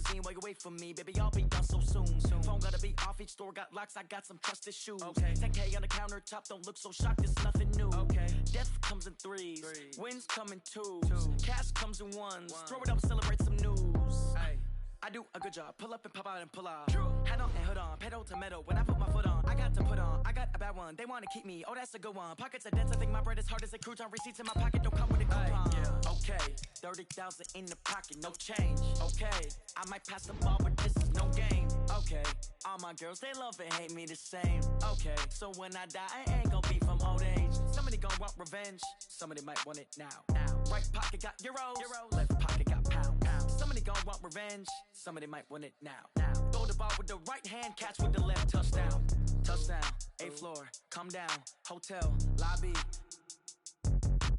scene while you wait for me. Baby, I'll be done so soon. Phone gotta be off, each store got locks, I got some trusted shoes. 10K on the countertop, don't look so shocked, it's nothing new. Death comes in threes, wins come in twos, cash comes in ones. Throw it up, celebrate some news. I do a good job, pull up and pop out and pull out. Hat on and hood on, pedal to metal. When I put my foot on, I got to put on. I got a bad one, they wanna keep me, oh that's a good one. Pockets are dense, I think my bread is hard as a crouton. Receipts in my pocket don't come with a coupon. Okay, 30,000 in the pocket, no change. Okay, I might pass the ball, but this is no game. Okay, all my girls, they love and hate me the same. Okay, so when I die, I ain't gon' be from old age. Somebody gon' want revenge, somebody might want it now. Right pocket got euros, left pocket got pounds. Somebody gon' want revenge, somebody might want it now. Throw the ball with the right hand, catch with the left, touchdown. Touchdown, 8th floor, come down, hotel, lobby.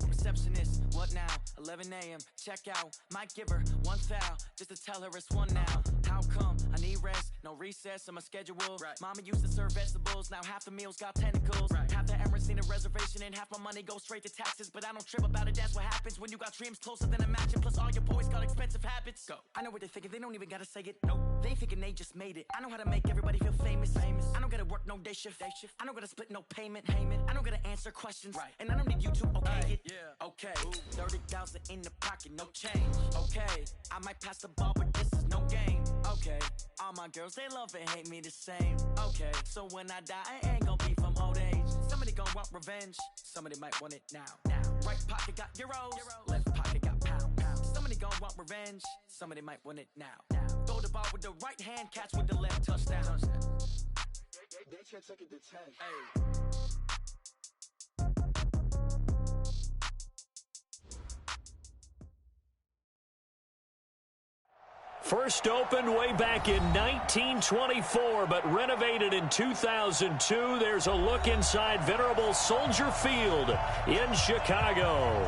Receptionist, what now? 11 a.m., check out. Might give her one foul, just to tell her it's one now. How come? I need rest, no recess in my schedule. Mama used to serve vegetables, now half the meals got tentacles. Half the Emirates need a reservation and half my money goes straight to taxes. But I don't trip about it, that's what happens when you got dreams closer than a matching. Plus all your boys got expensive habits. Go. I know what they're thinking, they don't even gotta say it. Nope. They thinking they just made it. I know how to make everybody feel famous. I don't gotta work no day shift. I don't gotta split no payment. I don't gotta answer questions. And I don't need you to okay it. Okay, 30,000 in the pocket, no change. Okay, I might pass the ball, but this is no game. Okay, all my girls, they love and hate me the same. Okay, so when I die, I ain't gon' be from old age. Somebody gon' want revenge, somebody might want it now. Right pocket got euros, left pocket got pounds. Somebody gon' want revenge, somebody might want it now. Throw the ball with the right hand, catch with the left, touchdown. They can't take it to 10. First opened way back in 1924, but renovated in 2002. There's a look inside venerable Soldier Field in Chicago.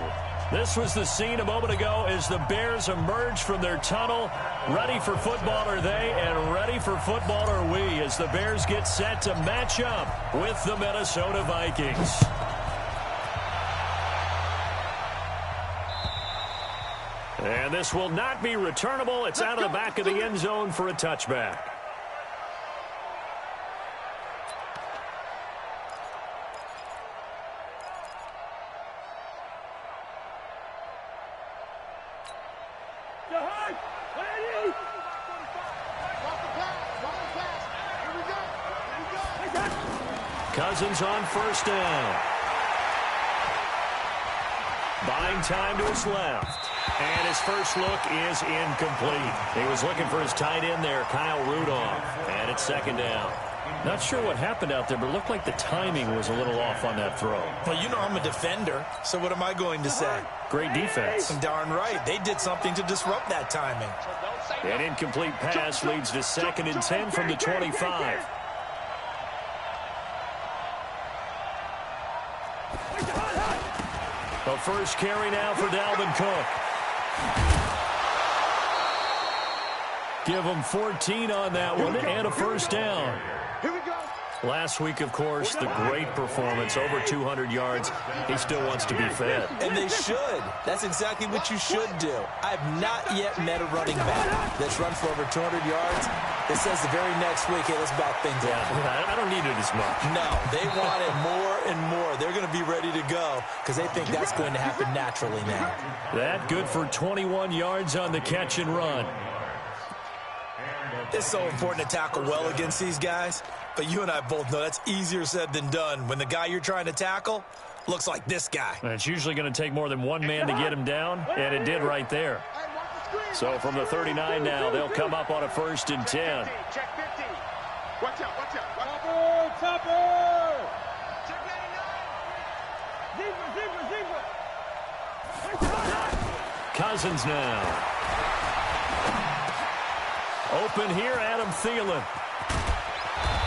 This was the scene a moment ago as the Bears emerged from their tunnel. Ready for football are they, and ready for football are we, as the Bears get set to match up with the Minnesota Vikings. And this will not be returnable. It's out of the back of the end zone for a touchback. Cousins on first down. Buying time to his left. And his first look is incomplete. He was looking for his tight end there, Kyle Rudolph. And it's second down. Not sure what happened out there, but it looked like the timing was a little off on that throw. Well, you know I'm a defender, so what am I going to say? Great defense. Darn right. They did something to disrupt that timing. An incomplete pass leads to 2nd and 10 from the 25. The first carry now for Dalvin Cook. Give him 14 on that one and a first down. Here we go. Last week, of course, the great performance, over 200 yards. He still wants to be fed. And they should. That's exactly what you should do. I've not yet met a running back that's run for over 200 yards that says the very next week, hey, let's back things up. I don't need it as much. No, they want it more and more. They're going to be ready to go because they think that's going to happen naturally now. That good for 21 yards on the catch and run. It's so important to tackle well against these guys, but you and I both know that's easier said than done when the guy you're trying to tackle looks like this guy. And it's usually going to take more than one man to get him down, and it did right there. So from the 39 now, they'll come up on a 1st and 10. Check 50. Watch out, watch out. Topper! Check 99. Zebra. Cousins now. Open here, Adam Thielen.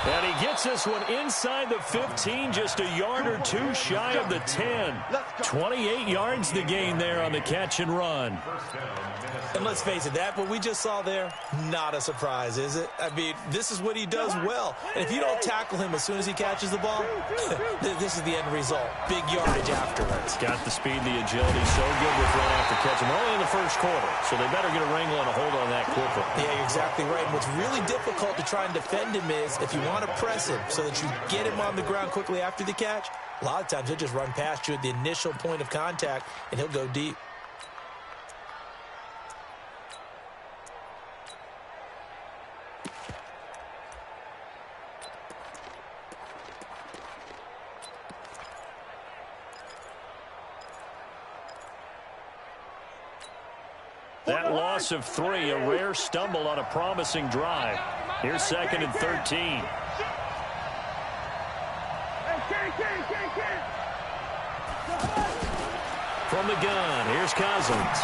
And he gets this one inside the 15, just a yard or two shy of the 10. 28 yards to gain there on the catch and run. And let's face it, that what we just saw there, not a surprise, is it? I mean, this is what he does well. And if you don't tackle him as soon as he catches the ball, this is the end result. Big yardage afterwards. Got the speed, the agility, so good with run after catch. And only in the first quarter, so they better get a wrangle and a hold on that quickly. Yeah, you're exactly right. And what's really difficult to try and defend him is if you want to press him so that you get him on the ground quickly after the catch, a lot of times he'll just run past you at the initial point of contact, and he'll go deep. That loss of 3, a rare stumble on a promising drive. Here's 2nd and 13. From the gun, here's Cousins.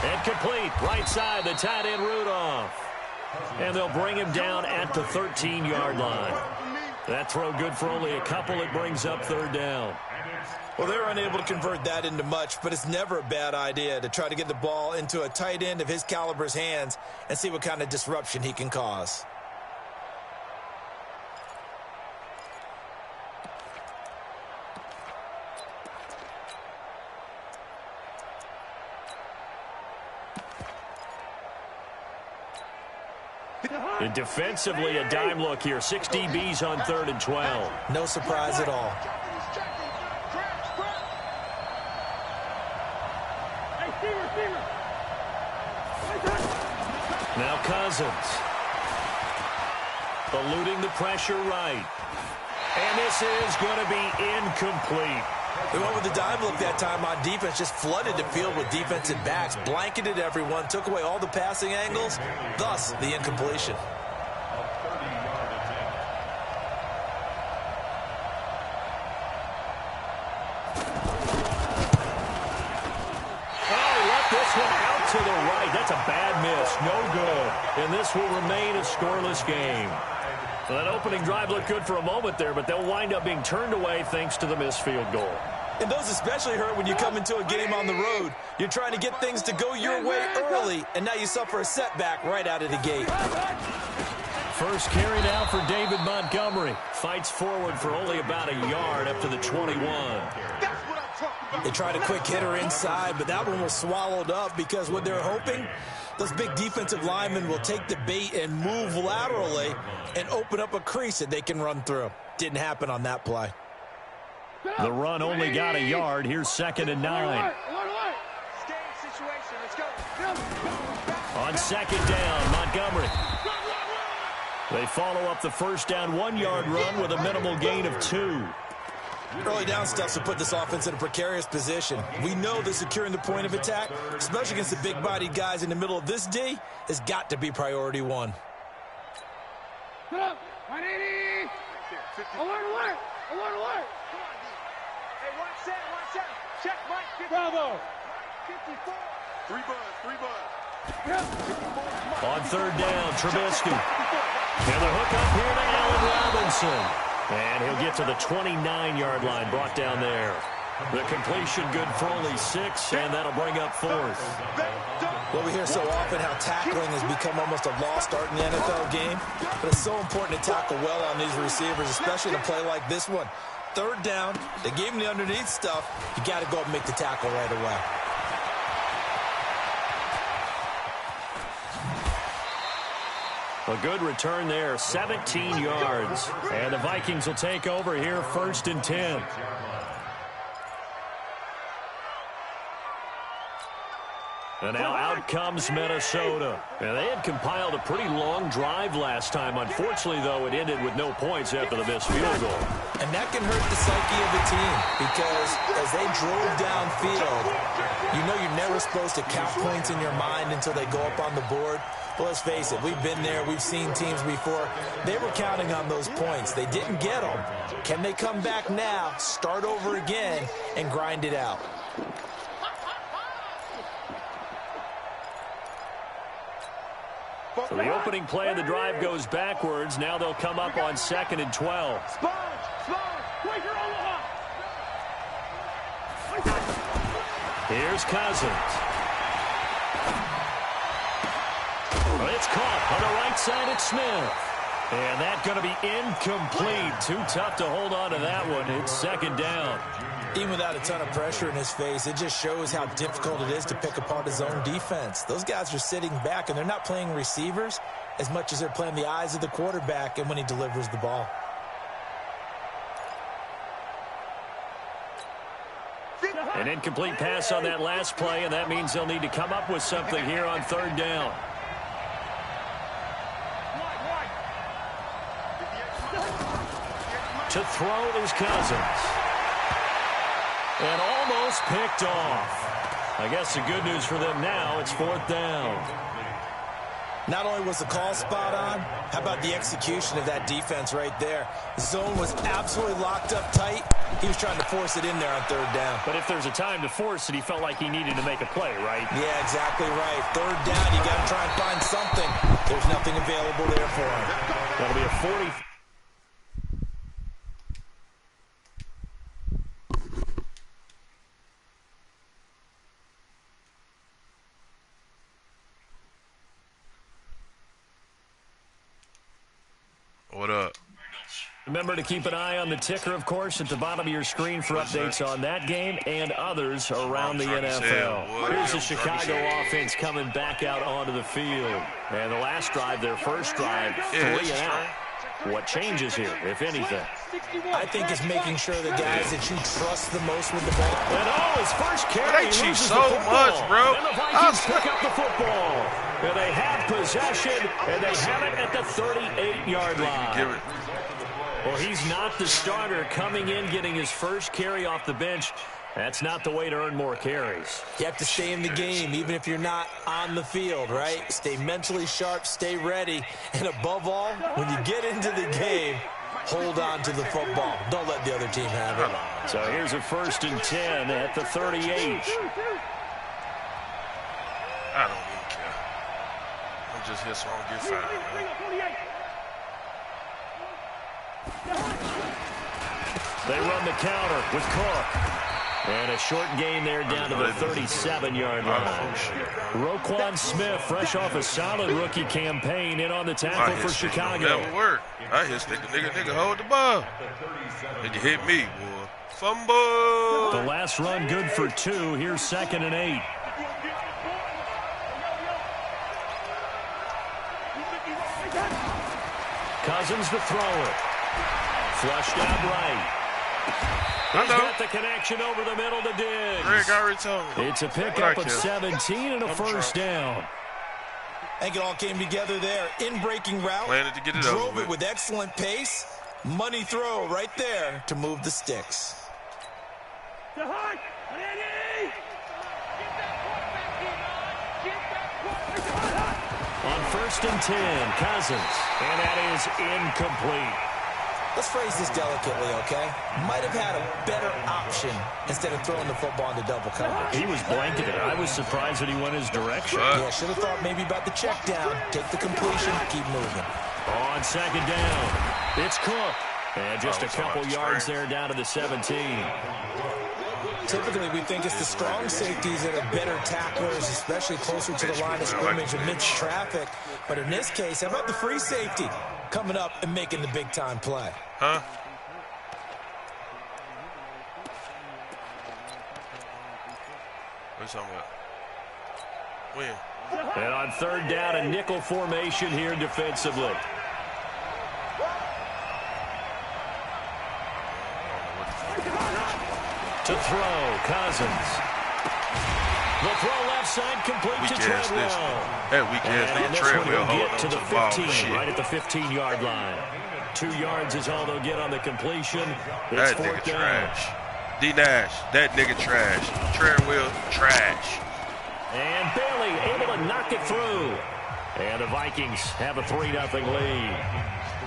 And complete, right side, the tight end Rudolph. And they'll bring him down at the 13-yard line. That throw good for only a couple. It brings up 3rd down. Well, they're unable to convert that into much, but it's never a bad idea to try to get the ball into a tight end of his caliber's hands and see what kind of disruption he can cause. And defensively, a dime look here. 6 DBs on 3rd and 12. No surprise at all. Now Cousins. Eluding the pressure right. And this is going to be incomplete. They went with the dive look that time on defense, just flooded the field with defensive backs, blanketed everyone, took away all the passing angles, thus the incompletion. To the right. That's a bad miss. No good. And this will remain a scoreless game. Well, that opening drive looked good for a moment there, but they'll wind up being turned away thanks to the missed field goal. And those especially hurt when you come into a game on the road. You're trying to get things to go your way early, and now you suffer a setback right out of the gate. First carry now for David Montgomery. Fights forward for only about a yard up to the 21. They tried a quick hitter inside, but that one was swallowed up because what they're hoping, those big defensive linemen will take the bait and move laterally and open up a crease that they can run through. Didn't happen on that play. The run only got a yard. Here's 2nd and 9. On 2nd down, Montgomery. They follow up the first down 1-yard run with a minimal gain of 2. Early down stuff to put this offense in a precarious position. We know that securing the point of attack, especially against the big-bodied guys in the middle of this D, has got to be priority 1. Sit up. 180. Alert. Hey, watch that. Check, Mike. Bravo. 54. 3 bud. On 3rd down, Trubisky. And the hook up here to Allen Robinson. And he'll get to the 29-yard line, brought down there. The completion good for only 6, and that'll bring up 4th. Well, we hear so often how tackling has become almost a lost art in the NFL game, but it's so important to tackle well on these receivers, especially in a play like this one. 3rd down, they gave him the underneath stuff. You got to go up and make the tackle right away. A good return there, 17 yards. And the Vikings will take over here, 1st and 10. And now out comes Minnesota. And they had compiled a pretty long drive last time. Unfortunately, though, it ended with no points after the missed field goal. And that can hurt the psyche of the team because as they drove downfield, you know you're never supposed to count points in your mind until they go up on the board. Well, let's face it, we've been there, we've seen teams before. They were counting on those points. They didn't get them. Can they come back now, start over again, and grind it out? So the opening play of the drive goes backwards. Now they'll come up on 2nd and 12. Here's Cousins. It's caught on the right side at Smith. And that's going to be incomplete. Too tough to hold on to that one. It's 2nd down. Even without a ton of pressure in his face, it just shows how difficult it is to pick apart his own defense. Those guys are sitting back, and they're not playing receivers as much as they're playing the eyes of the quarterback and when he delivers the ball. An incomplete pass on that last play, and that means they'll need to come up with something here on 3rd down. To throw is Cousins. And almost picked off. I guess the good news for them now, it's 4th down. Not only was the call spot on, how about the execution of that defense right there? The zone was absolutely locked up tight. He was trying to force it in there on 3rd down. But if there's a time to force it, he felt like he needed to make a play, right? Yeah, exactly right. 3rd down, you got to try and find something. There's nothing available there for him. That'll be a 40. What up? Remember to keep an eye on the ticker, of course, at the bottom of your screen for updates on that game and others around the NFL. Here's the Chicago offense coming back out onto the field. And the last drive, their first drive, 3 and out. What changes here, if anything? I think it's making sure the guys that you trust the most with the ball. And his first carry, they cheat loses so the football. much, bro. And the Vikings pick up the football. And they have possession, and they have it at the 38-yard line. Well, he's not the starter coming in, getting his first carry off the bench. That's not the way to earn more carries. You have to stay in the game, even if you're not on the field, right? Stay mentally sharp, stay ready. And above all, when you get into the game, hold on to the football. Don't let the other team have it. So here's a 1st and 10 at the 38. I don't even care. I'm just here so I don't get fouled, man. They run the counter with Cook. And a short gain there down to the 37-yard line. Roquan Smith, fresh off a solid rookie campaign, in on the tackle for Chicago. Never work. I hit stick nigga hold the ball. Nigga hit me, boy. Fumble. The last run good for 2. Here's 2nd and 8. Cousins to throw it. Flushed out right. He's got the connection over the middle to Diggs. Greg already told me. It's a pickup of 17 and a first down. I think it all came together there. In-breaking route. Landed to get it drove over it with excellent pace. Money throw right there to move the sticks. On 1st and 10, Cousins. And that is incomplete. Let's phrase this delicately, okay? Might have had a better option instead of throwing the football into double coverage. He was blanketed. I was surprised that he went his direction. Yeah, should have thought maybe about the check down. Take the completion, keep moving. On 2nd down, it's Cook. And just a couple yards there down to the 17. Typically, we think it's the strong safeties that are better tacklers, especially closer to the line of scrimmage amidst traffic. But in this case, how about the free safety coming up and making the big-time play? Huh? What are you talking about? When? And on 3rd down, a nickel formation here defensively. To throw, Cousins. The throw left side complete to Treadwell. That weak ass nigga Treadwell holding on to the ball. 15, right at the 15-yard line. 2 yards is all they'll get on the completion. It's that nigga 4th down. trash. D Nash, that nigga trash. Treadwell trash. And Bailey able to knock it through. And the Vikings have a 3-0 lead.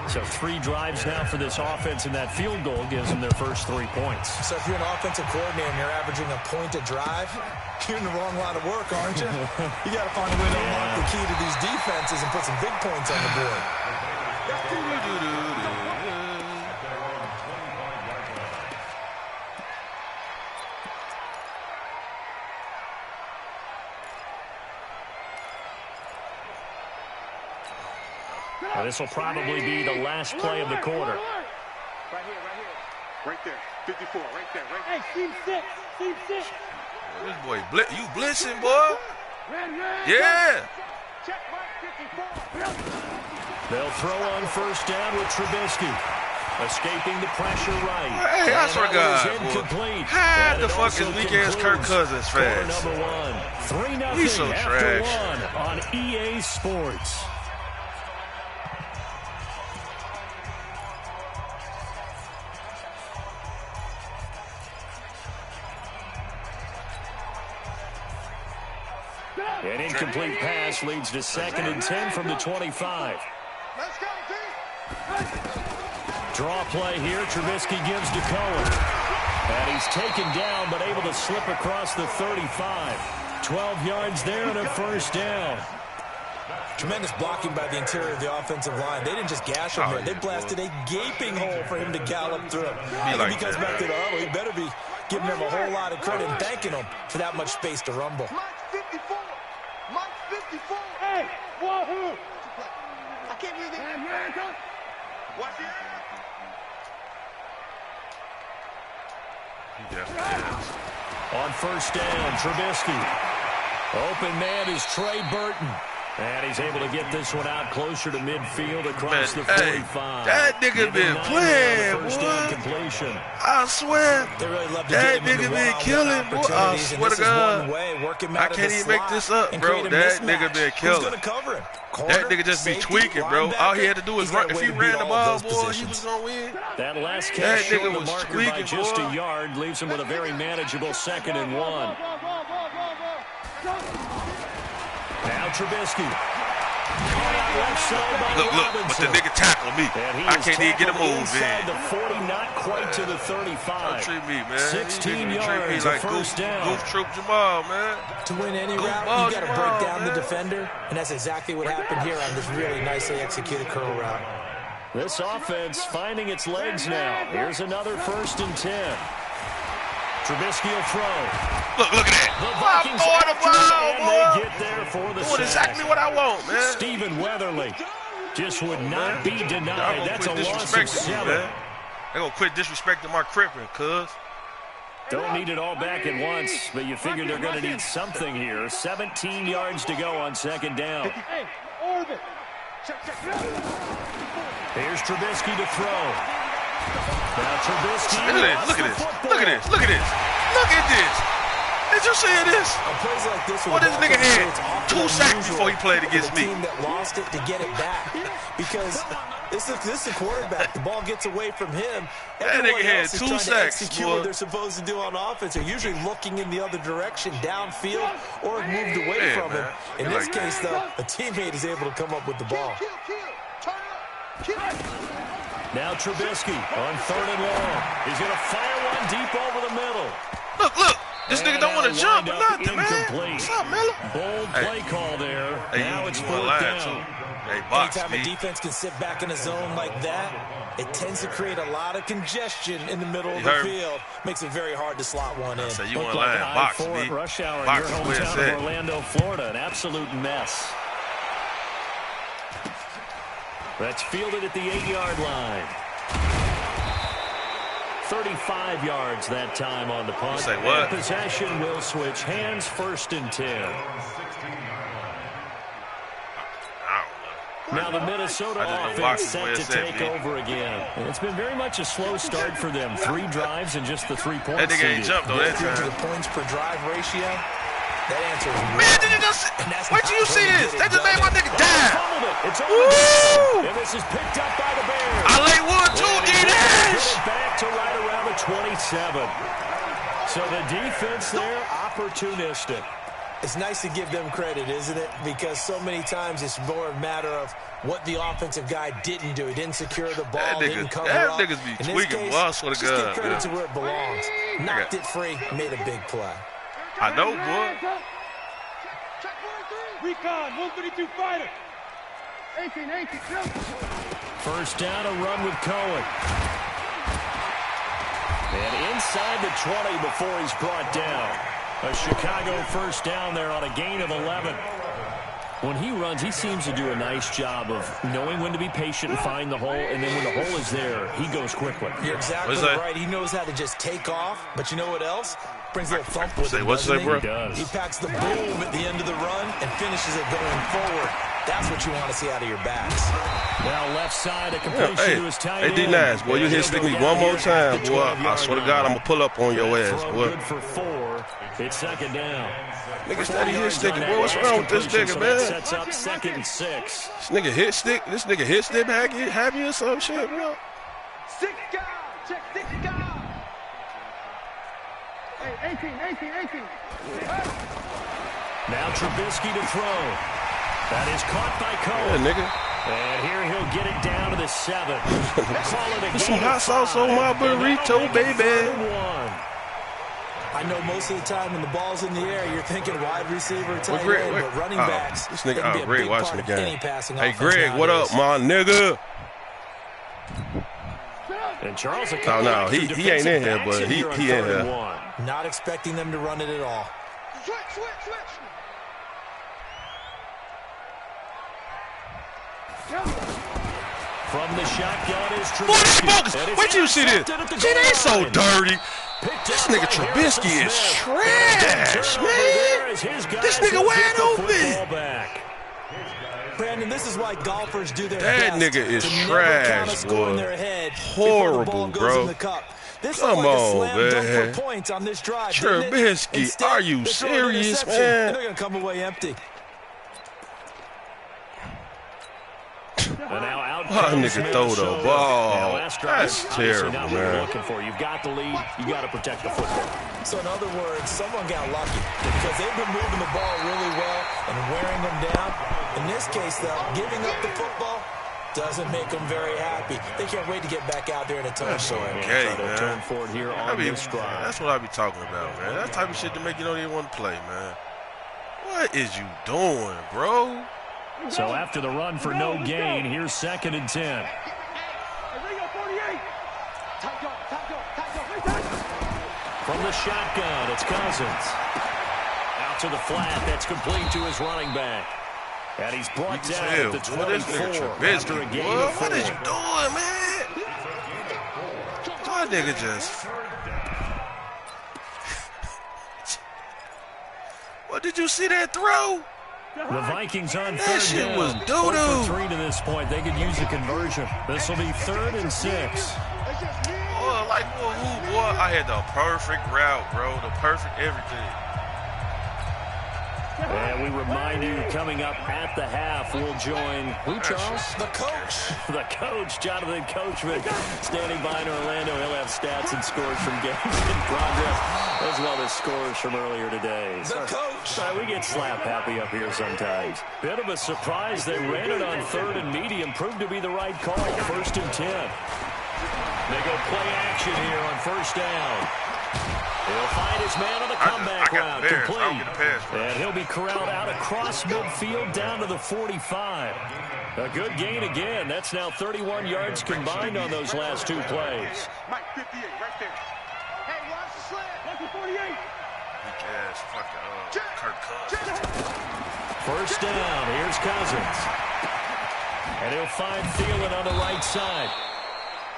So 3 drives now for this offense, and that field goal gives them their first 3 points. So if you're an offensive coordinator and you're averaging a point a drive, you're in the wrong line of work, aren't you? You got to find a way to unlock the key to these defenses and put some big points on the board. Well, this will probably be the last play of the quarter. Right here, right here. Right there. 54, right there, right there. Hey, team 6, team 6. This boy, you blitzing, boy? Yeah. Check Mike 54. They'll throw on first down with Trubisky. Escaping the pressure right. Hey, I swear to God, incomplete. How the fuck is weak-ass Kirk Cousins fast? Number 1. 3-0 He's so after trash. 1 on EA Sports. An incomplete pass leads to 2nd and 10 from the 25. Let's go, team. Draw play here. Trubisky gives to Cohen. And he's taken down, but able to slip across the 35. 12 yards there and a first down. Tremendous blocking by the interior of the offensive line. They didn't just gash him there. They blasted a gaping hole for him to gallop through. And if he comes back to the huddle, he better be giving them a whole lot of credit and thanking them for that much space to rumble. Mike 54. Mike 54. Hey, wahoo! I can't read it. Watch it. He definitely is. On first down, Trubisky. Open man is Trey Burton. And he's able to get this one out closer to midfield across the 45. Hey, that nigga been playing, first boy. down completion. I swear. They really love to That get him nigga into been one-on-one killing, boy. I opportunities, and swear this to is God. one way. Work him I out of can't the even make slot this up, and bro. create a That mismatch. nigga been Who's killing. going to cover him? That Corner, nigga just be safety, tweaking, bro. linebacker. All he had to do was He's got run. a If way he to beat ran the all ball, those boy, he positions. was going to win. That last That catch short nigga of the was marker by tweaking, just boy. a yard leaves him with a very manageable 2nd and 1. Now Trubisky. Look, but the nigga tackled me. I can't even get a move in. The 40, not quite to the 35. Don't treat me, man. 16 You treat me yards, like first down. Goof Troop Jamal, man. To win any Go route, ball, you got to Jamal, break down man. the defender, and that's exactly what happened here on this really nicely executed curl route. This offense finding its legs now. Here's another 1st and 10. Trubisky will throw. Look at that. The I'm Vikings throwing the after it, ball, and boy. they get there for the Doing sack. exactly what I want, man. Stephen Weatherly just would not be Y'all denied. gonna That's a quit loss of disrespecting me, 7. man. They gonna quit disrespecting my crippin', cuz. Don't need it all back at once, but you figure they're going to need something here. 17 yards to go on 2nd down. Hey, orbit. Check. Here's Trubisky to throw. Now Trubisky. Look at this. Did you see this? On plays like this, Well, this nigga had 2 sacks before he played against the me. team that lost it to get it back, because this is a quarterback. The ball gets away from him. That Everyone nigga had else is 2 trying sacks, to execute boy. what they're supposed to do on offense. They're usually looking in the other direction, downfield, or moved away Yeah, from him. man. In You this like case, though, a teammate is able to come up with the ball. Turn up. Now Trubisky on 3rd and long. He's going to fire one deep over the middle. Look. This nigga don't want to jump or nothing, man. Incomplete. What's up, Miller? Bold play call there. Hey, now it's you 4th line, down. too. Hey, box Anytime me. a defense can sit back in a zone like that, it tends to create a lot of congestion in the middle of the heard me. field. Makes it very hard to slot one in. So you Looked want like line, an box I-4 me. at rush hour in Box your where it's hometown at. of Orlando, Florida. An absolute mess. That's fielded at the 8-yard line. 35 yards that time on the punt. Say what? And possession will switch hands, 1st and 10. Now the Minnesota offense set to take over again. And it's been very much a slow start for them. 3 drives and just the 3 points. That nigga ain't jumped though that To time. the points per drive ratio, that answer is Man, did you just wait till you see this? They just made my nigga die. Fumbled it. It's on Woo! the ground. And this is picked up by the Bears. I lay wood too, And he D-Dash. gets it back to right around the 27. So the defense there, opportunistic. It's nice to give them credit, isn't it? Because so many times it's more a matter of what the offensive guy didn't do. He didn't secure the ball, didn't cover up. Niggas be tweaking, boy. I swear to God. Just give credit to where it belongs. Knocked it free, made a big play. I know, boy. Recon, 132 fighter. 18. First down, a run with Cohen. And inside the 20 before he's brought down. A Chicago first down there on a gain of 11. When he runs, he seems to do a nice job of knowing when to be patient and find the hole, and then when the hole is there, he goes quickly. You're exactly right. He knows how to just take off, but you know what else? Brings a little thump with him, doesn't he? He does. He packs the boom at the end of the run and finishes it going forward. That's what you want to see out of your backs. Now left side, a completion to his tight end. Hey, D-Nice, boy, you hit stick me one more time, boy. I swear to God, I'm going to pull up on your ass, boy. Good for 4. It's second down. Nigga steady hit sticking, boy. What's wrong with this nigga, man? Sets up 2nd and 6. This nigga hit stick happy or some shit, bro. 6 guard. Check 6 guard. Hey, 18. Now Trubisky to throw. That is caught by Cohen. Yeah, nigga. And here he'll get it down to the 7. Put some hot sauce on my burrito, baby. I know most of the time when the ball's in the air, you're thinking wide receiver, tight end, but running backs. This nigga, be a Greg big watching the part of any game. passing Hey, offense Greg, what up, nowadays. my nigga? And Charles, no, he ain't in here, but he in here. Not expecting them to run it at all. Switch. From the shotgun is Trubisky. Wait till you see this. See, they so dirty. This nigga Trubisky is trash, man. This nigga wide open. Brandon, this is why golfers do their That best nigga is to never trash, count a score in boy. their head Horrible, before the ball goes bro. in the cup. This Come looked like on, a slam dunk man. for points on this drive. Trubisky, Instead, are you they throw an serious, interception, man? and they're going to come away empty. And now out Oh, nigga throw the ball. That's terrible, not what you're man. looking for. You've got the lead. You got to protect the football. So in other words, someone got lucky because they've been moving the ball really well and wearing them down. In this case, though, giving up the football doesn't make them very happy. They can't wait to get back out there and atone for it. Okay, Try to man. turn forward here on this drive. That's what I be talking about, man. That type of shit to make you don't even want to play, man. What is you doing, bro? So after the run for no gain, here's 2nd and 10. From the shotgun, it's Cousins. Out to the flat, that's complete to his running back. And he's brought down at the 24 after a gain of 4. What is you doing, man? My nigga just... What, did you see that throw? The Vikings on That third shit down. was doo-doo. 0 for 3 to this point. They could use a conversion. This will be 3rd and 6. Boy, like, boy, I had the perfect route, bro. The perfect everything. And we remind you, coming up at the half, we'll join who, Charles? The coach. The coach, Jonathan Coachman, standing by in Orlando. He'll have stats and scores from games in progress, as well as scores from earlier today. The coach. We get slap happy up here sometimes. Bit of a surprise. They ran it on 3rd and medium. Proved to be the right call. 1st and 10. They go play action here on 1st down. He'll find his man on the comeback route, complete. And he'll be corralled out across midfield down to the 45. A good gain again. That's now 31 yards combined on those last 2 plays. Mike 58 right there. Hey, watch the slant. Lucky 48. Weak ass fucking Kirk Cousins. 1st down. Here's Cousins. And he'll find Thielen on the right side.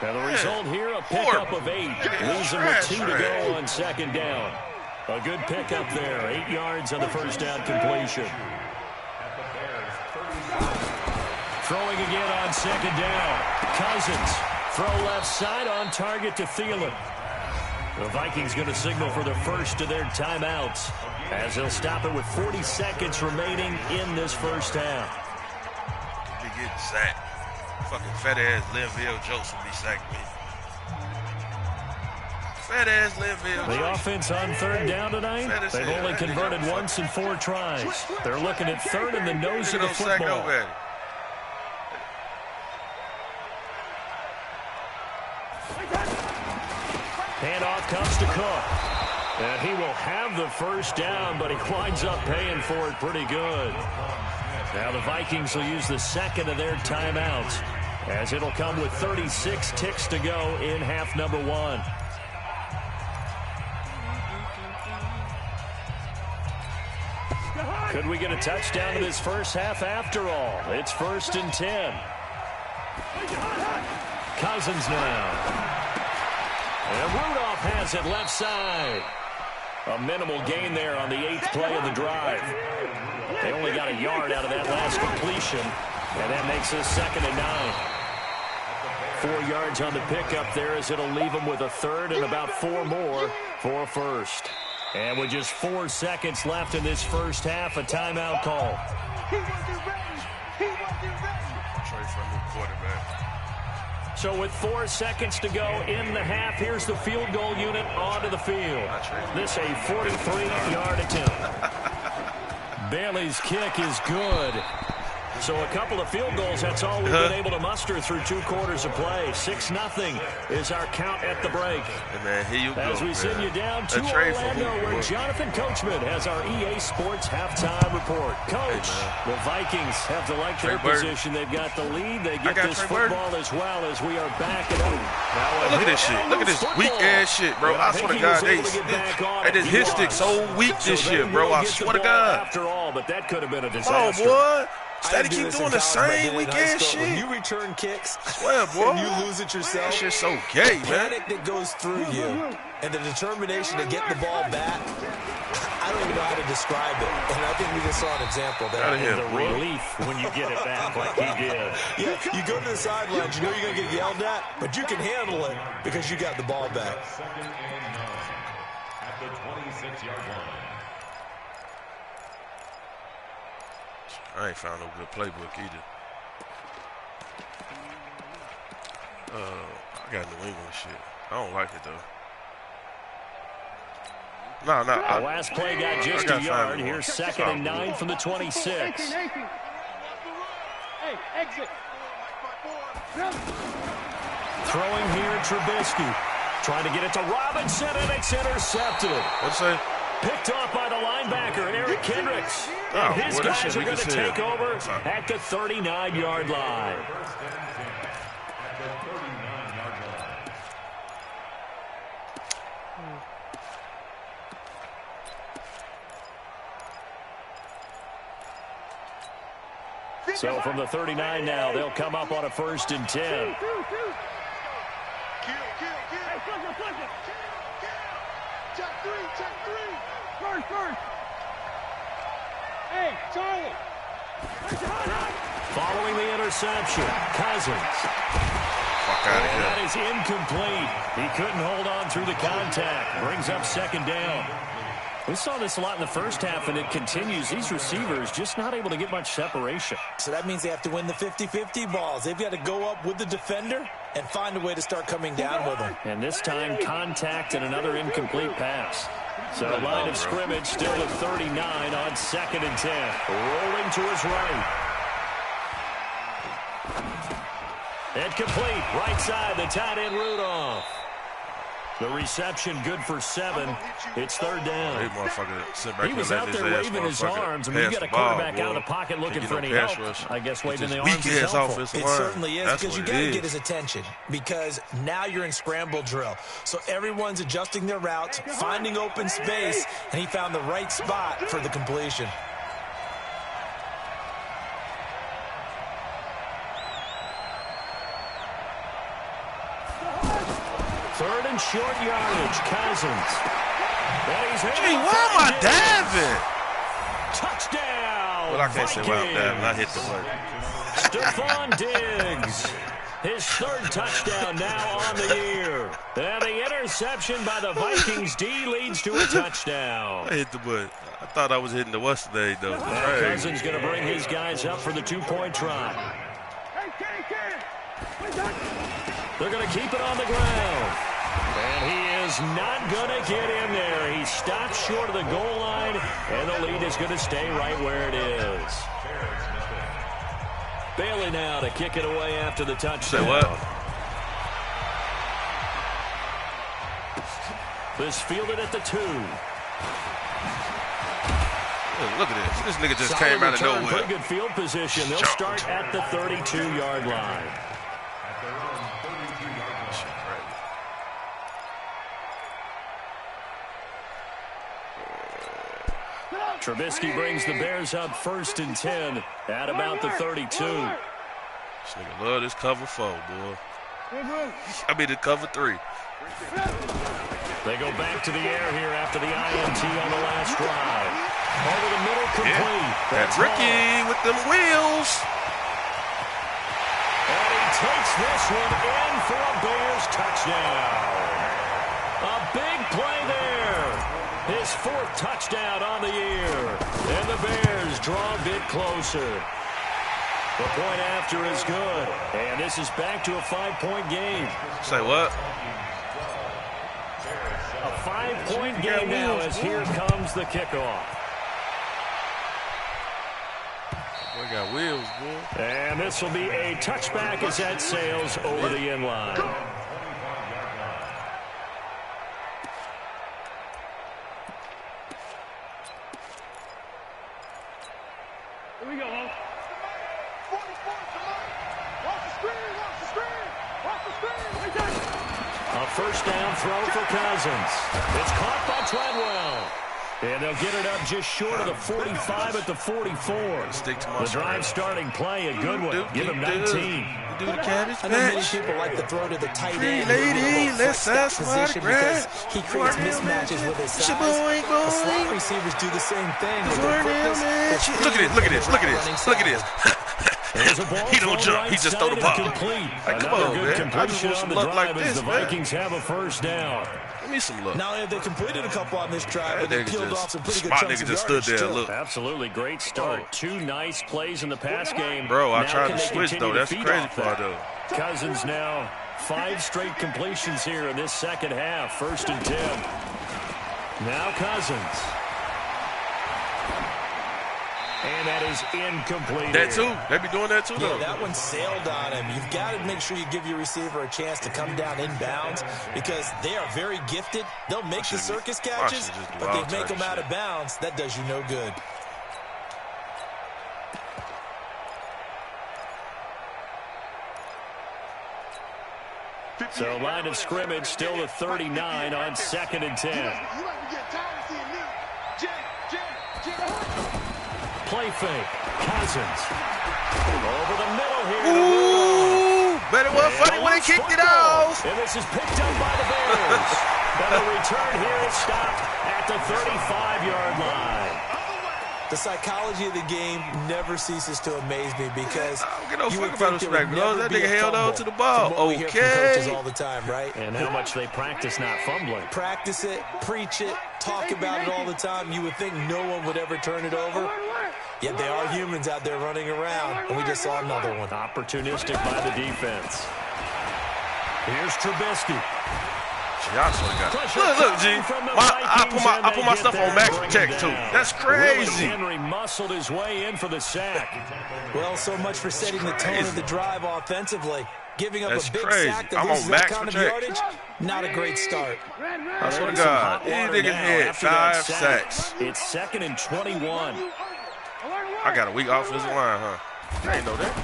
Now the result here, a pickup of 8. Leaves him with 2 to go on 2nd down. A good pickup there. 8 yards on the 1st down completion. Throwing again on 2nd down. Cousins. Throw left side on target to Thielen. The Vikings going to signal for the first of their timeouts as they'll stop it with 40 seconds remaining in this 1st half. Be getting sacked. Fucking fat-ass Linville Jokes will be sacking me. Fat-ass Linville The Jokes. offense on 3rd down tonight, they've only converted once in 4 tries. They're looking at 3rd in the nose of the football. Handoff comes to Cook. And he will have the first down, but he winds up paying for it pretty good. Now the Vikings will use the second of their timeouts, as it'll come with 36 ticks to go in half number 1. Could we get a touchdown in this first half after all? It's 1st and 10. Cousins now. And Rudolph has it left side. A minimal gain there on the 8th play of the drive. They only got a yard out of that last completion, and that makes us 2nd and 9. 4 yards on the pickup there, as it'll leave them with a third and about 4 more for a first. And with just 4 seconds left in this first half, a timeout call. He wasn't ready. He wasn't ready. Trade for a new quarterback. So with 4 seconds to go in the half, here's the field goal unit onto the field. This a 43-yard attempt. Bailey's kick is good. So a couple of field goals, that's all we've been able to muster through 2 quarters of play. 6-0 is our count at the break. Hey man, here you go, as we send you down to Orlando, where Jonathan Coachman has our EA Sports halftime report. Coach, the Vikings have to like their position. They've got the lead. They get this football as well, as we are back at home. Look at this shit. Look at this weak-ass shit, bro. I swear to God, his stick so weak this year, bro. I swear to God. After all, but that could have been a disaster. Oh, boy. Steady keep doing the same weekend shit. When you return kicks, I swear, bro. and you lose it yourself. That shit's so gay, the man. panic that goes through you and the determination to get the ball back, I don't even know how to describe it. And I think we just saw an example of that. The relief when you get it back like he did. Yeah, you go to the sidelines, you know you're going to get yelled at, but you can handle it because you got the ball back. At the 26-yard line. I ain't found no good playbook either. I got New England shit. I don't like it though. No. The last play got just a yard. Here's 2nd and 9 from the 26. Hey, exit. Throwing here, Trubisky. Trying to get it to Robinson, and it's intercepted. What's that? Picked off by the linebacker, Eric Kendricks. And his guys are going to take over at the 39-yard line. So from the 39 now, they'll come up on a 1st and 10. Check three. First. Hey, Charlie. Following the interception, Cousins. Fuck out of And here. that is incomplete. He couldn't hold on through the contact. Brings up 2nd down. We saw this a lot in the first half, and it continues. These receivers just not able to get much separation. So that means they have to win the 50-50 balls. They've got to go up with the defender and find a way to start coming down with them. And this time, contact and another incomplete pass. So line of scrimmage still at 39 on 2nd and 10. Rolling to his right. And complete. Right side, the tight end Rudolph. The reception good for 7. It's 3rd down. Hey, motherfucker, sit back He was and out let there his waving his motherfucker arms. I mean, you pass got a the ball, quarterback boy. out of the pocket looking Can't for get any no help. pass rush. I guess waving It's the just arms is weak-ass helpful. offensive It line. certainly is, That's because you what got it to is. get his attention, because now you're in scramble drill. So everyone's adjusting their routes, finding open space, and he found the right spot for the completion. Third and short yardage, Cousins. Gee, why am I diving? Touchdown, Well, I can't say why I'm diving. I hit the button. Stephon Diggs. His 3rd touchdown now on the year. And the interception by the Vikings D leads to a touchdown. I hit the button. I thought I was hitting the what's today, though. Cousins going to bring his guys up for the 2-point try. They're going to keep it on the ground. And he is not going to get in there. He stops short of the goal line, and the lead is going to stay right where it is. Bailey now to kick it away after the touchdown. Say what? This fielded at the 2. Look at this. This nigga just Solid came out of return, nowhere. Pretty good field position. They'll start at the 32-yard line. Trubisky brings the Bears up 1st and 10 at about the 32. This nigga love this cover 4, boy. I mean the cover 3. They go back to the air here after the INT on the last drive. Over the middle, complete. Yeah. That's Ricky with them wheels. And he takes this one in for a Bears touchdown. A big play there. His 4th touchdown on the year. And the Bears draw a bit closer. The point after is good. And this is back to a 5-point game. Say what? A 5-point game now as here comes the kickoff. Boy got wheels, boy. And this will be a touchback as that sails over the end line. Here we go, Hulk. A first down throw for Cousins. It's caught by Treadwell. And they'll get it up just short of the 45 at the 44. Stick to my the drive starting play, a good one. Give him 19. Do the cabbage I know many patch. people like to throw to the tight Free end. lady, let's ask what position a grab. because he creates mismatches with his size. Boing, The slot boing. receivers do the same thing. Look at this, look at this, look at this, look at this. He don't jump, he just throw the ball. Like, come on, man. I just want some luck like this, the man. Vikings have a first down. Give me some luck. Not only have they completed a couple on this drive, but they peeled off some pretty good Spot chunks nigga of just stood yardage, there, too. look. Absolutely great start. Oh. 2 nice plays in the pass game. Bro, I Now tried can to they switch, continue though. to That's the feed crazy off part, that? though. Cousins now 5 straight completions here in this second half. 1st and 10. Now Cousins. And that is incomplete. That too. They be doing that too, though. Yeah, that one sailed on him. You've got to make sure you give your receiver a chance to come down inbounds because they are very gifted. They'll make the circus catches, but they make them out of bounds. That does you no good. So line of scrimmage still to 39 on 2nd and 10. Play fake. Cousins. Over the middle here. Ooh, bet it was funny when they kicked it off. And this is picked up by the Bears. And the return here is stopped at the 35-yard line. The psychology of the game never ceases to amaze me because I don't get no you would fuck about think there respect, would bro. never That be a nigga held on fumble to the ball. from what we hear from Okay. coaches all the time, right? And how much they practice not fumbling. Practice it, preach it, talk about it all the time. You would think no one would ever turn it over. Yet they are humans out there running around, and we just saw another one. Opportunistic by the defense. Here's Trubisky. Y'all sort of got look, G. I put my stuff on max protect too. That's crazy. Henry muscled his way in for the sack. Well, so much for setting the tone of the drive offensively. Giving up That's a big crazy. sack that I'm loses on that max kind of protect. yardage, not a great start. I swear to God, these niggas had 5 sacks. It's 2nd and 21. I got a weak offensive line, huh? I ain't know that.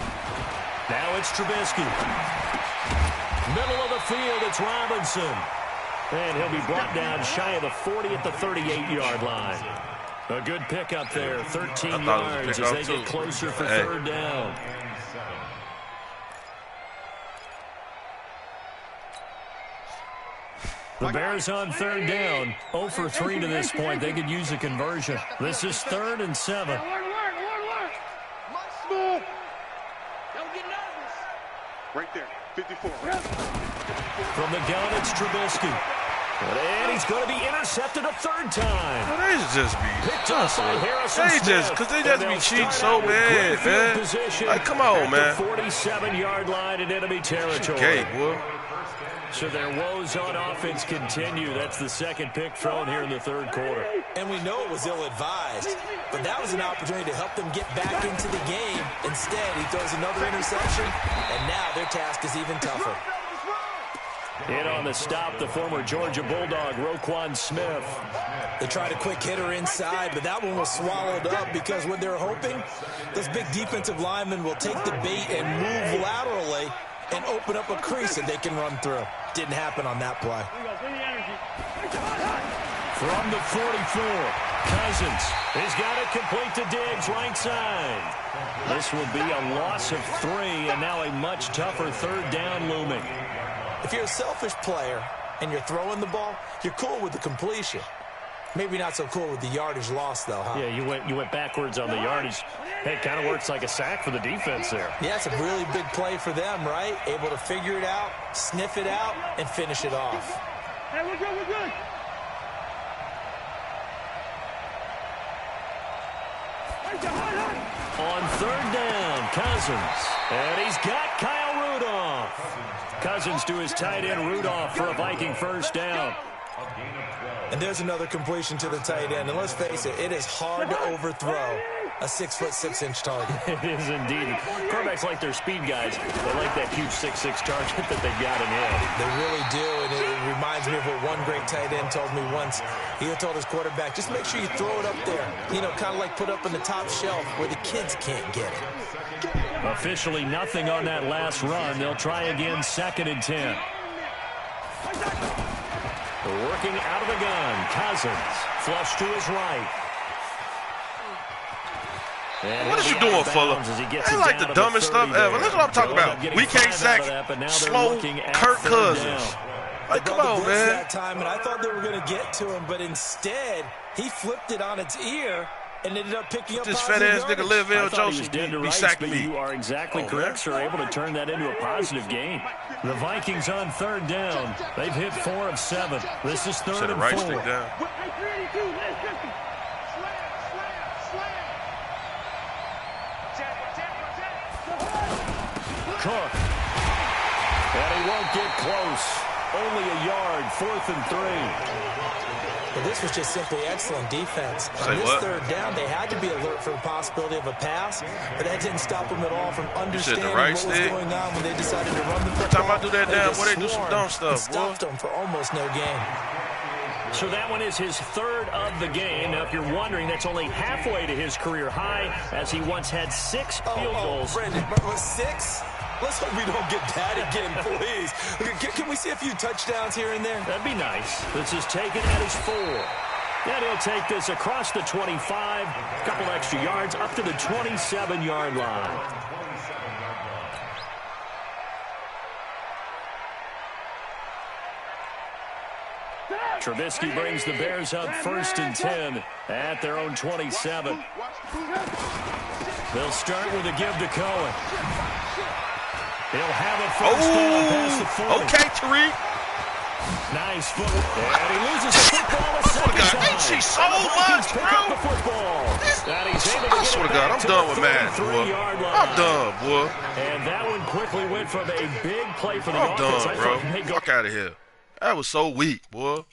Now it's Trubisky. Middle of the field, it's Robinson. And he'll be brought down shy of the 40 at the 38-yard line. A good pickup there, 13 yards as they get closer for 3rd down. The Bears on 3rd down, 0 for 3 to this point. They could use a conversion. This is 3rd and 7. Right there, 54. From the gun, it's Trubisky. And he's going to be intercepted a 3rd time. Well, they just be Picked up by Harrison They Smith. just be cheating so bad, man. Like, come on, man. The 47-yard line in enemy territory. Okay, boy. So their woes on offense continue. That's the 2nd pick thrown here in the 3rd quarter. And we know it was ill-advised, but that was an opportunity to help them get back into the game. Instead, he throws another interception, and now their task is even tougher. In on the stop, the former Georgia Bulldog, Roquan Smith. They tried a quick hitter inside, but that one was swallowed up because what they're hoping, those big defensive linemen will take the bait and move laterally and open up a crease that they can run through. Didn't happen on that play. From the 44, Cousins has got it complete to Diggs, right side. This will be a loss of 3, and now a much tougher third down looming. If you're a selfish player and you're throwing the ball, you're cool with the completion. Maybe not so cool with the yardage loss, though, huh? Yeah, you went backwards on the yardage. It kind of works like a sack for the defense there. Yeah, it's a really big play for them, right? Able to figure it out, sniff it out, and finish it off. Hey, we're good, we're good. On third down, Cousins. And he's got Kyle Rudolph. Cousins to his tight end, Rudolph, for a Viking first down. And there's another completion to the tight end. And let's face it, it is hard to overthrow a 6'6" target. It is indeed. Quarterbacks like their speed guys. They like that huge 6'6" target that they've got in him. They really do, and it reminds me of what one great tight end told me once. He told his quarterback, just make sure you throw it up there. You know, kind of like put up in the top shelf where the kids can't get it. Officially nothing on that last run. They'll try again, 2nd and 10. Working out of the gun, Cousins. Flush to his right. And what is you doing, Fuller? They like the dumbest stuff ever. That's what I'm talking about. We can't sack slow Kirk Cousins. Like, come on, man. That time, and I thought they were going to get to him, but instead, he flipped it on its ear and ended up picking up this fat-ass nigga Liv Joseph be sacking me. You are exactly correct, sir. Able to turn that into a positive gain. The Vikings on third down. They've hit 4 of 7. This is 3rd and 4. Right stick down. Cook. And he won't get close. Only a yard, 4th and 3. Well, this was just simply excellent defense. On this third down, they had to be alert for the possibility of a pass, but that didn't stop them at all from understanding what was going on when they decided to run the football. Every time I do that down, boy, they do some dumb stuff, stopped them for almost no gain. So that one is his 3rd of the game. Now, if you're wondering, that's only halfway to his career high, as he once had 6 field goals. Brandon, 6? Let's hope we don't get that again, please. Can we see a few touchdowns here and there? That'd be nice. This is taken at his 4. And he'll take this across the 25, a couple extra yards, up to the 27-yard line. Trubisky brings the Bears up 1st and 10 at their own 27. They'll start with a give to Cohen. He'll have it first down past the 40. Okay, Tariq. Nice foot. And he loses the football a second time. Ain't she so much, bro? The football. I swear to God, I'm done with Madden, boy. I'm done, boy. And that one quickly went from a big play for the offense. I'm done, bro. Go Fuck out of here. That was so weak, boy.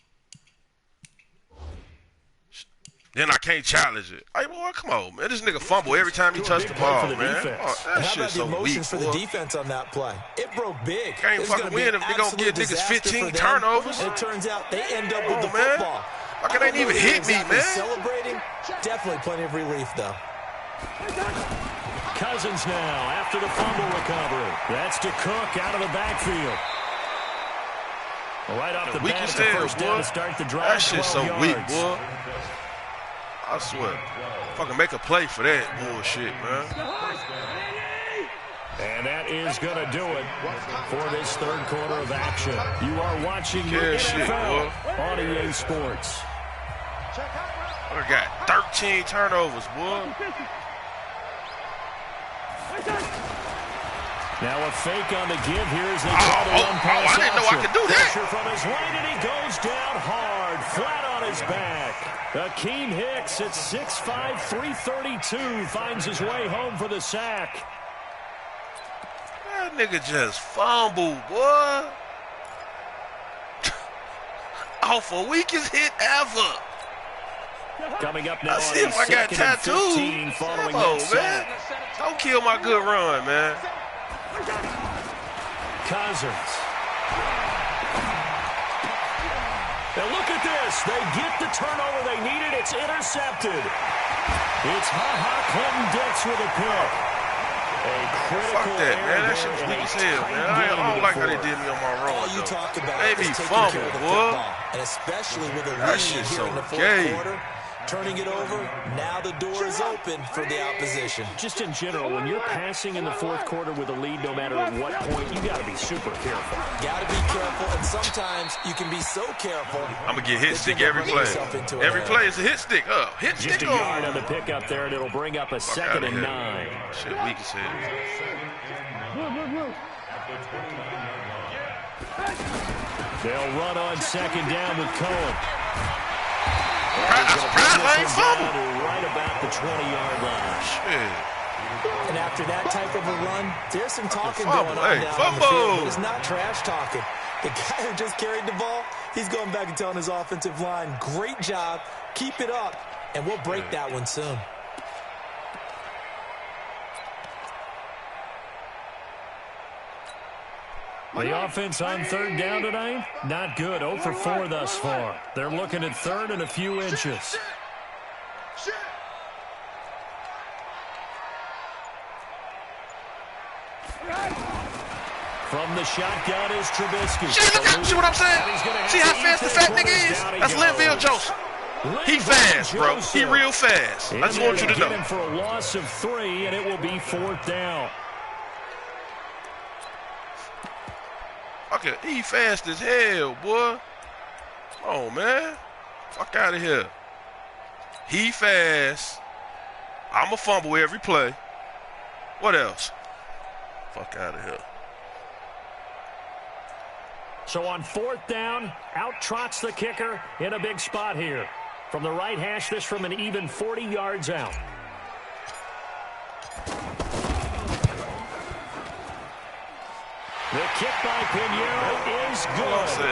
Then I can't challenge it. Hey, boy, come on, man. This nigga fumble every time he touched the ball, man. Oh, that shit's so weak, for the defense on that play? It broke big. Can't fucking win if they gonna give niggas 15 turnovers. And it turns out they end up with the football. Like it ain't even hit me, man. Celebrating. Definitely plenty of relief, though. Cousins now after the fumble recovery. That's to Cook out of the backfield. Right off the bat, the first down to start the drive. That shit's so weak, boy. I swear. Fucking make a play for that bullshit, man. And that is going to do it for this 3rd quarter of action. You are watching the NFL on EA Sports. I got 13 turnovers, boy. Now a fake on the give here as they call the run pass. I didn't know I could do that. Pressure from his right, and he goes down hard, flat on his back. Akeem Hicks at 6'5", 332 finds his way home for the sack. That nigga just fumbled, boy. Off the weakest hit ever. Coming up now. I see if I got tattooed. Following Come on, man. Don't kill my good run, man. Cousins. And look at this. They get the turnover they needed. It's intercepted. It's Ha-Ha Clinton-Dix with a pick. A critical Fuck that, man. That error shit's there weak and as a hell, tight man. I game don't like how they before. did me on my run, All you though. talk about They is be taking fumble, care of the boy. football. And especially with a That lead shit's here so in the fourth gay. quarter. Turning it over, now the door is open for the opposition. Just in general, when you're passing in the fourth quarter with a lead, no matter at what point, you got to be super careful. Got to be careful, and sometimes you can be so careful. I'm going to get hit stick that you every run play. yourself into an Every error. play is a hit stick. Hit Just stick a yard on on. the pickup there, and it'll bring up a Fuck second outta and here. 9. Shit weak as hell. They'll run on second down with Cohen. I ain't fumble. Right about the 20-yard line. Shit. And after that type of a run, there's some talking Fumble. going on Hey, down on the fumble. field, but it's not trash talking. The guy who just carried the ball, he's going back and telling his offensive line, great job, keep it up, and we'll break that one soon. The offense on third down tonight, not good. 0 for 4 thus far. They're looking at third and a few inches. From the shotgun is Trubisky. Shit, look out. See what I'm saying? See how fast the fat nigga is? That's Linville Joseph. He fast, bro. He real fast. I just want you to Get him know. for a loss of 3, and it will be 4th down. Okay, he fast as hell, boy. Come on, man. Fuck out of here. He fast. I'm a fumble every play. What else? Fuck out of here. So on 4th down, out trots the kicker in a big spot here. From the right hash, this from an even 40 yards out. The kick by Pinheiro is good.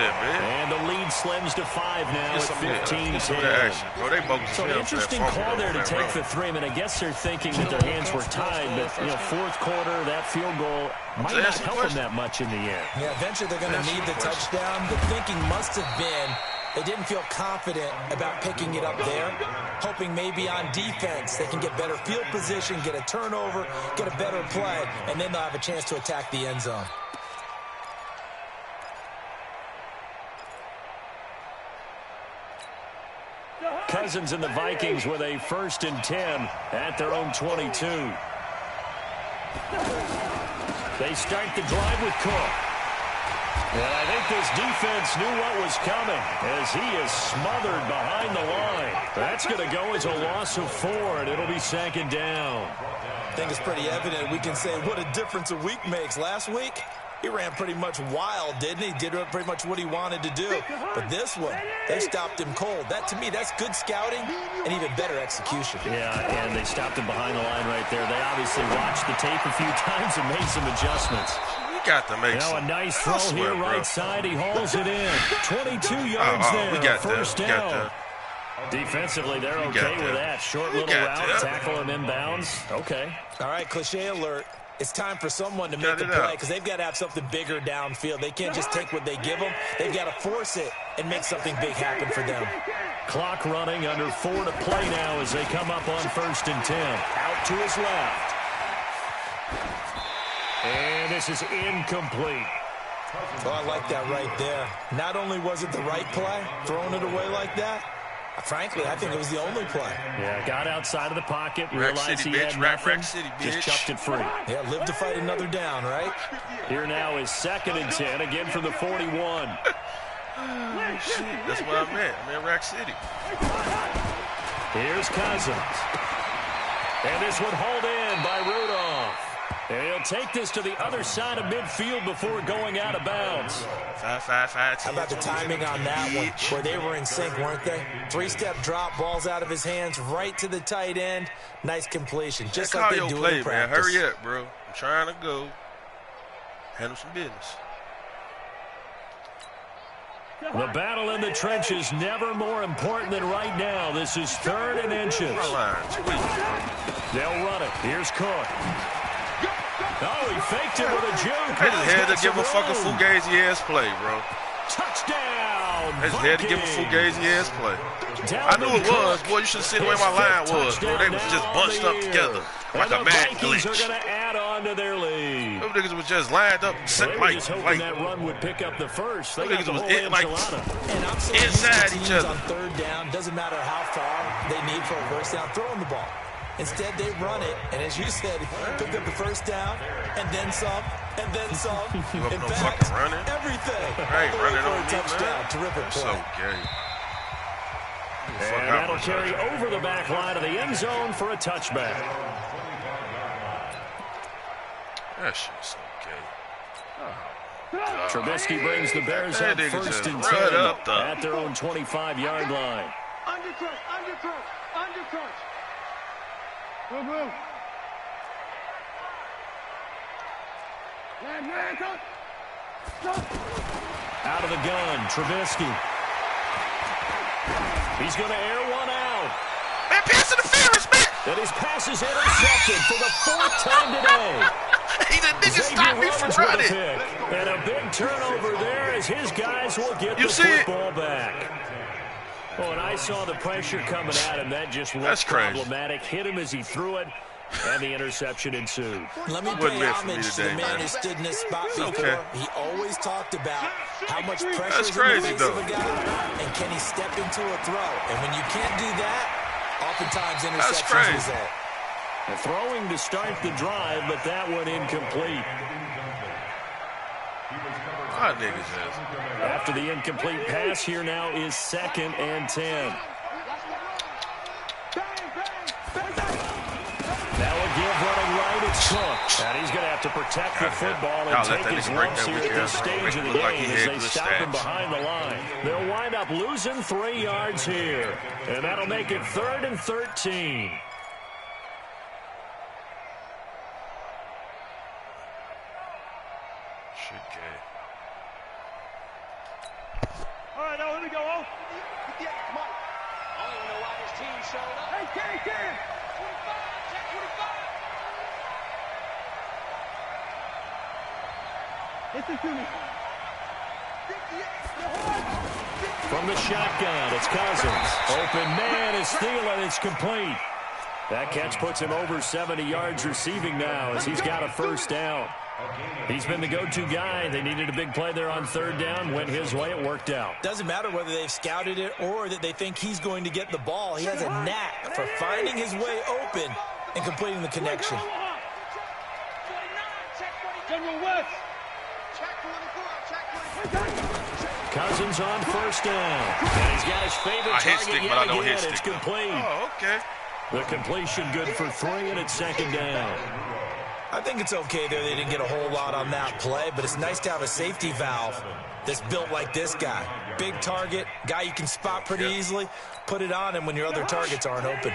And the lead slims to 5 now at 15-10. So an interesting call there to take the 3. I mean, I guess they're thinking that their hands were tied, but, you know, fourth quarter, that field goal might not help them that much in the end. Yeah, eventually they're going to need the touchdown. The thinking must have been they didn't feel confident about picking it up there, hoping maybe on defense they can get better field position, get a turnover, get a better play, and then they'll have a chance to attack the end zone. Cousins and the Vikings with a 1st and 10 at their own 22. They start the drive with Cook. And I think this defense knew what was coming as he is smothered behind the line. That's going to go as a loss of 4, and it'll be 2nd down. I think it's pretty evident. We can say what a difference a week makes. Last week, he ran pretty much wild, didn't he? Did pretty much what he wanted to do. But this one, they stopped him cold. That, to me, that's good scouting and even better execution. Yeah, and they stopped him behind the line right there. They obviously watched the tape a few times and made some adjustments. We got to make Now a nice throw here, right side. He hauls it in. 22 yards there. We got 1st down. Defensively, they're okay with that. Short little route, tackle him inbounds. Okay. All right, cliche alert. It's time for someone to make a play because they've got to have something bigger downfield. They can't just take what they give them. They've got to force it and make something big happen for them. Clock running, under 4 to play now as they come up on 1st and 10. Out to his left. And this is incomplete. Oh, I like that right there. Not only was it the right play, throwing it away like that, frankly, I think it was the only play. Yeah, got outside of the pocket, realized he had nothing, just chucked it free. Yeah, live to fight another down, right? Here now is 2nd and 10, again from the 41. Shit, that's what I meant. I'm in Rack City. Here's Cousins. And this one hauled in by Rudolph. And he'll take this to the other side of midfield before going out of bounds. 5, 5, 5, 10, How about the timing on that one, where they were in sync, weren't they? 3-step drop, balls out of his hands, right to the tight end. Nice completion, just like they do in practice. Man. Hurry up, bro. I'm trying to go. Handle some business. The battle in the trenches never more important than right now. This is 3rd and inches. They'll run it. Here's Cook. Oh, he faked it with a juke. They just had to give a fucking fugazi ass play, bro. Touchdown, They just had to give him Fugazi-ass play. I knew it was. Boy, you should have seen where my line was, bro. They was just bunched up together like a mad glitch. Are going to add on to their lead. Those niggas was just lined up, like that run would pick up the first. Those niggas was inside each other. On third down, doesn't matter how far they need for a first down, throwing the ball. Instead, they run it, and as you said, picked up the first down, and then some, and then some. In fact, everything. Right, running on a touchdown. Terrific play. So gay. And that'll carry over the back line of the end zone for a touchback. That shit's so gay. Trubisky brings the Bears up first and 10 at their own 25-yard line. Undercrush, undercrush, undercrush. Move, move. Man, go. Out of the gun, Trubisky. He's going to air one out. Man, pass interference, man. And his pass is intercepted for the fourth time today. He the nigga stopped me from running. And a big turnover there as his guys will get the football back. Oh, and I saw the pressure coming at him. That just looked problematic. Hit him as he threw it, and the interception ensued. Let me pay homage to the man who stood in this spot before. He always talked about how much pressure is in the face of a guy, and can he step into a throw. And when you can't do that, oftentimes interceptions result. Throwing to start the drive, but that one incomplete. After the incomplete pass, here now is 2nd and 10. That will give running right. It's Cook. And he's going to have to protect the football and take his lumps here at this stage of the game as they stop him behind the line. They'll wind up losing 3 yards here. And that'll make it 3rd and 13. All right, now here we go. Oh. Come on. I don't even know why this team showed up. Hey, Ken. 25, check 25. Listen to me. From the shotgun, it's Cousins. Open man is Thielen. It's complete. That catch puts him over 70 yards receiving now as he's got a first down. He's been the go-to guy. They needed a big play there on 3rd down. Went his way. It worked out. Doesn't matter whether they've scouted it or that they think he's going to get the ball. He has a knack for finding his way open and completing the connection. General West. Cousins on first down. And he's got his favorite target yet again. It's complete. Oh, okay. The completion good for 3, and it's 2nd down. I think it's okay there. They didn't get a whole lot on that play, but it's nice to have a safety valve that's built like this guy. Big target, guy you can spot pretty easily. Put it on him when your other targets aren't open.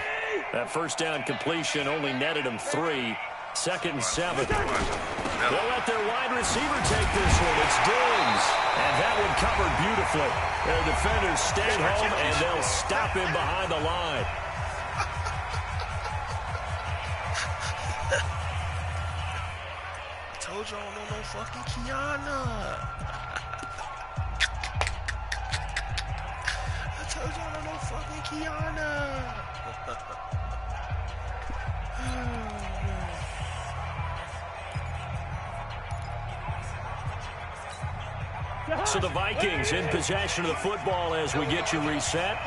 That first down completion only netted him 3. 2nd and 7. They'll let their wide receiver take this one. It's Diggs. And that one covered beautifully. Their defenders stayed home, and they'll stop him behind the line. I told you I don't know no fucking Kiana. I told you I don't know no fucking Kiana. So the Vikings in possession of the football as we get you reset.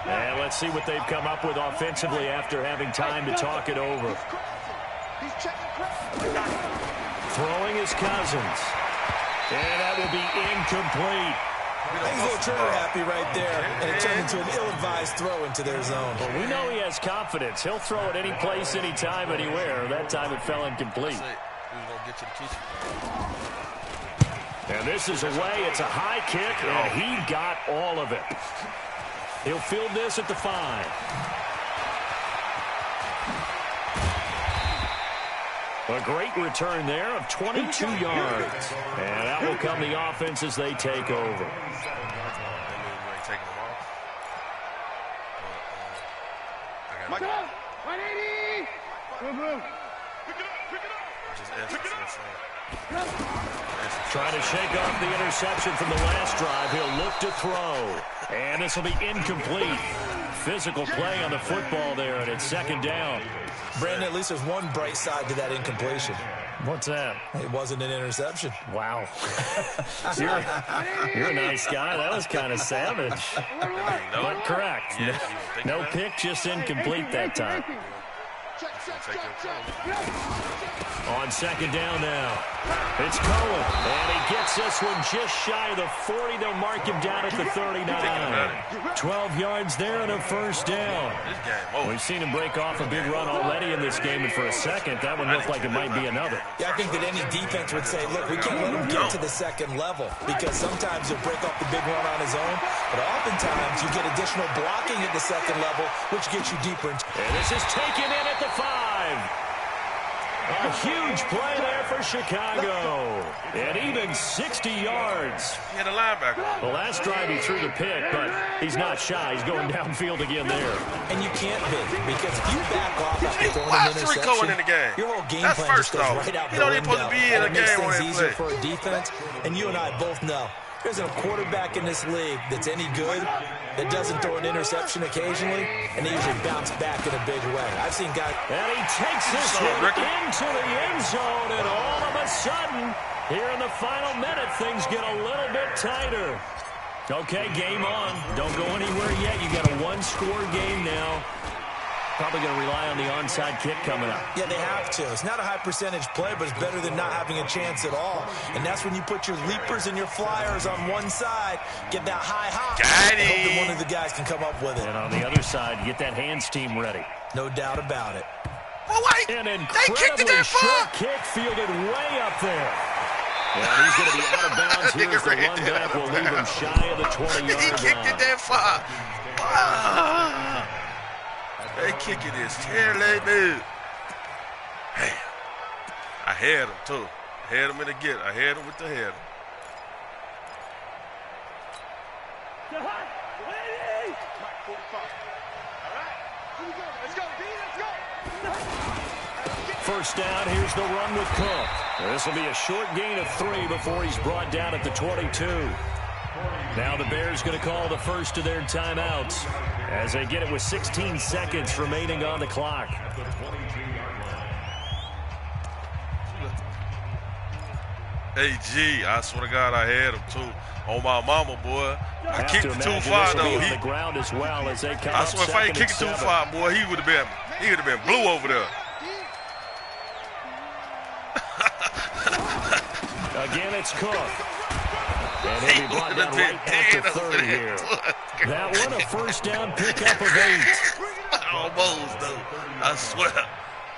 And let's see what they've come up with offensively after having time to talk it over. Throwing is Cousins. And that will be incomplete. He's a little trigger happy right there, and it turned into an ill-advised throw into their zone. Well, we know he has confidence. He'll throw it any place, anytime, anywhere. That time it fell incomplete. And this is away. It's a high kick, and he got all of it. He'll field this at the 5. A great return there of 22 yards. And that will come the offense as they take over. Pick it up. 180. Move, move. Pick it up. Trying to shake off the interception from the last drive. He'll look to throw. And this will be incomplete. Physical play on the football there, and it's second down. Brandon, at least there's one bright side to that incompletion. What's that? It wasn't an interception. Wow. you're a nice guy. That was kind of savage. But correct. No pick, just incomplete that time. On second down now. It's Cohen. And he gets this one just shy of the 40. They'll mark him down at the 39. 12 yards there and a first down. We've seen him break off a big run already in this game, and for a second, that one looked like it might be another. Yeah, I think that any defense would say, look, we can't let him get to the second level, because sometimes he'll break off the big run on his own, but oftentimes you get additional blocking at the second level, which gets you deeper. And this is taken in at the 5. A huge play there for Chicago. And even 60 yards. He had a linebacker. The last drive he threw the pick, but he's not shy. He's going downfield again there. And you can't be, because if you back off after throwing an interception, in the game? Your whole game That's plan just goes off. right out You the don't even window. supposed to be in a game when it makes they things easier play. for a defense, and you and I both know there's a quarterback in this league that's any good that doesn't throw an interception occasionally, and they usually bounce back in a big way. I've seen guys... And he takes this one into the end zone, and all of a sudden, here in the final minute, things get a little bit tighter. Okay, game on. Don't go anywhere yet. You got a one-score game now. Probably going to rely on the onside kick coming up. Yeah, they have to. It's not a high-percentage play, but it's better than not having a chance at all. And that's when you put your leapers and your flyers on one side, get that high hop. Got it. Hope that one of the guys can come up with it. And on the other side, get that hands team ready. No doubt about it. An incredibly short kick fielded way up there. And he's going to be out of bounds. Here's the run back. Will leave him shy of the 20-yard line. He kicked it that far. They kicking this terrible move. Damn. I had him, too. I had him in the get. I had him with the header. First down, here's the run with Cook. This will be a short gain of 3 before he's brought down at the 22. Now the Bears going to call the first of their timeouts as they get it with 16 seconds remaining on the clock. Hey, G, I swear to God, I had him, too. On my mama, boy. I kicked it too far, though. The ground as well as they come I swear, if I ain't kicked it too far, boy, he would have been blue over there. Again, it's Cook. And he'll be brought down right at the 30 here. That one, a first down pickup of 8. Almost, though. I swear.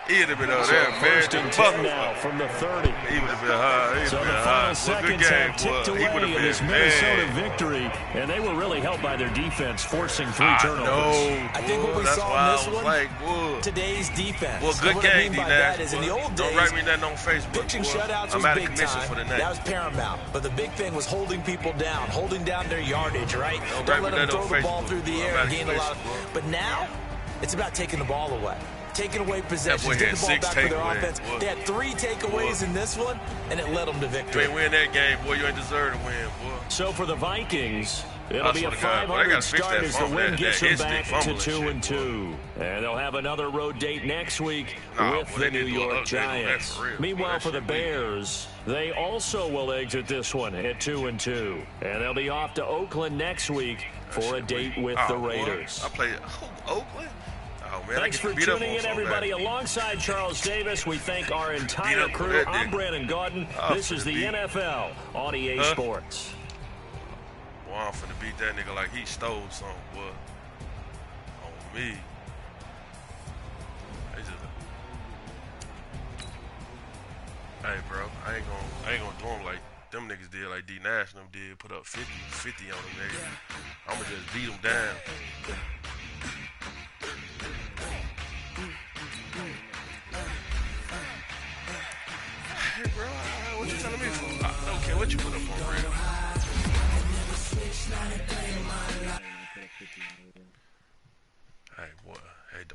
He'd have been over So there, first man. and 10 now from the 30. He would have been high. So the final seconds have ticked away in this Minnesota victory, and they were really helped by their defense, forcing 3 turnovers. I think what we saw in this one, today's defense. Well, good what game, I mean by that is in the old days, don't write me nothing on Facebook. Pitching shutouts was big time. That was paramount. But the big thing was holding people down, holding down their yardage, right? Don't let them throw the ball through the air and gain a lot. But now, it's about taking the ball away. Taking away possessions, getting the ball back for their offense. They had 3 takeaways in this one, and it led them to victory. You ain't win that game, boy. You ain't deserve to win, boy. So for the Vikings, it'll be a 500 start as the win gets them back to 2-2. And they'll have another road date next week with the New York Giants. Meanwhile, for the Bears, they also will exit this one at 2-2. And they'll be off to Oakland next week for a date with the Raiders. I played Oakland. Oh, man, thanks for tuning in, everybody. Alongside Charles Davis, we thank our entire crew. I'm Brandon Gaudin. This is the NFL on EA Sports. Boy, I'm finna beat that nigga like he stole something, boy. On me. Hey, bro, I ain't gonna do him like them niggas did, like D Nash and them did. Put up 50 on them niggas. I'ma just beat them down. Hey, bro, what you telling me for? I don't care what you put up on, real. Hey, boy.